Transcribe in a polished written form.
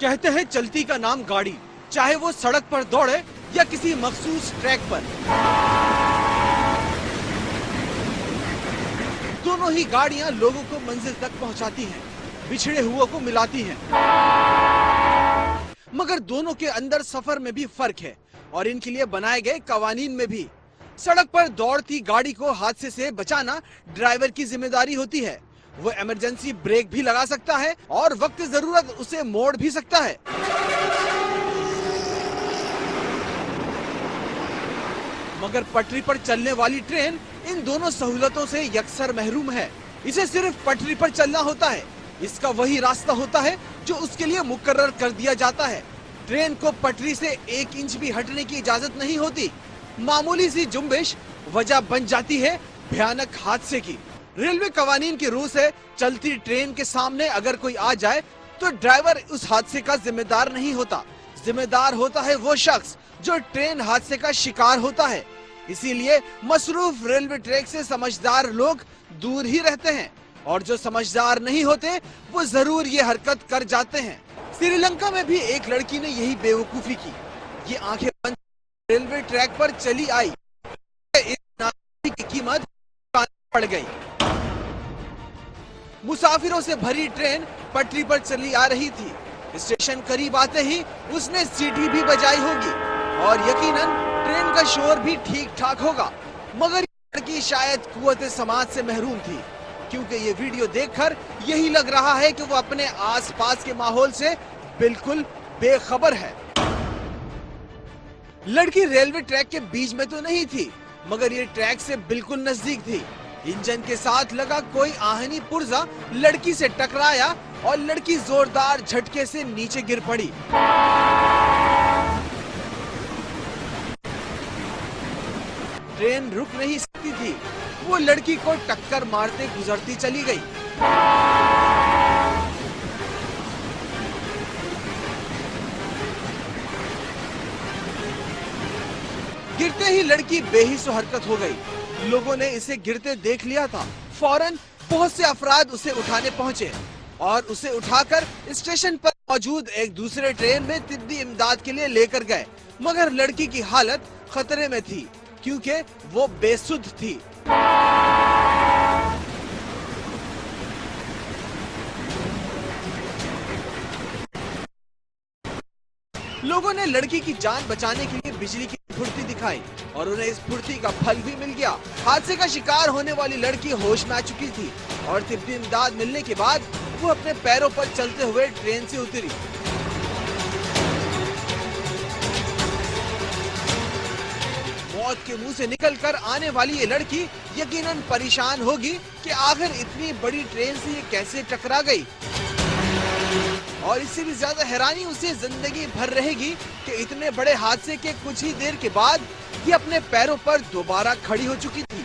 कहते हैं चलती का नाम गाड़ी, चाहे वो सड़क पर दौड़े या किसी मखसूस ट्रैक पर। दोनों ही गाड़ियां लोगों को मंजिल तक पहुंचाती हैं, बिछड़े हुओं को मिलाती हैं। मगर दोनों के अंदर सफर में भी फर्क है और इनके लिए बनाए गए कवानीन में भी। सड़क पर दौड़ती गाड़ी को हादसे से बचाना ड्राइवर की जिम्मेदारी होती है। वो इमरजेंसी ब्रेक भी लगा सकता है और वक्त जरूरत उसे मोड़ भी सकता है। मगर पटरी पर चलने वाली ट्रेन इन दोनों सहूलतों से यकसर महरूम है। इसे सिर्फ पटरी पर चलना होता है। इसका वही रास्ता होता है जो उसके लिए मुकर्रर कर दिया जाता है। ट्रेन को पटरी से 1 इंच भी हटने की इजाजत नहीं होती। मामूली सी जुम्बिश वजह बन जाती है भयानक हादसे की। रेलवे कवानीन की रूह से चलती ट्रेन के सामने अगर कोई आ जाए तो ड्राइवर उस हादसे का जिम्मेदार नहीं होता। जिम्मेदार होता है वो शख्स जो ट्रेन हादसे का शिकार होता है। इसीलिए मसरूफ रेलवे ट्रैक से समझदार लोग दूर ही रहते हैं और जो समझदार नहीं होते वो जरूर ये हरकत कर जाते हैं। श्रीलंका में भी एक लड़की ने यही बेवकूफी की। ये आंखें बंद रेलवे ट्रैक पर चली आई। की कीमत पड़ गई। मुसाफिरों से भरी ट्रेन पटरी पर चली आ रही थी। स्टेशन करीब आते ही उसने सीटी भी बजाई होगी और यकीनन ट्रेन का शोर भी ठीक ठाक होगा। मगर लड़की शायद कुव्वत समाज से महरूम थी, क्योंकि ये वीडियो देखकर यही लग रहा है कि वो अपने आसपास के माहौल से बिल्कुल बेखबर है। लड़की रेलवे ट्रैक के बीच में तो नहीं थी, मगर ये ट्रैक से बिल्कुल नजदीक थी। इंजन के साथ लगा कोई आहनी पुर्जा लड़की से टकराया और लड़की जोरदार झटके से नीचे गिर पड़ी। ट्रेन रुक नहीं सकती थी। वो लड़की को टक्कर मारते गुजरती चली गई। गिरते ही लड़की बेहिस्सो हरकत हो गई। लोगों ने इसे गिरते देख लिया था। फौरन बहुत से अफराद उसे उठाने पहुंचे और उसे उठाकर स्टेशन पर मौजूद एक दूसरे ट्रेन में तिब्बी इमदाद के लिए लेकर गए। मगर लड़की की हालत खतरे में थी क्योंकि वो बेसुध थी। लोगों ने लड़की की जान बचाने के लिए बिजली की फुर्ती दिखाई और उन्हें इस फुर्ती का फल भी मिल गया। हादसे का शिकार होने वाली लड़की होश में आ चुकी थी और तिब्बी इमदाद मिलने के बाद वो अपने पैरों पर चलते हुए ट्रेन से उतरी। मौत के मुंह से निकलकर आने वाली ये लड़की यकीनन परेशान होगी कि आखिर इतनी बड़ी ट्रेन से ये कैसे टकरा गई। और इससे भी ज्यादा हैरानी उसे जिंदगी भर रहेगी कि इतने बड़े हादसे के कुछ ही देर के बाद ये अपने पैरों पर दोबारा खड़ी हो चुकी थी।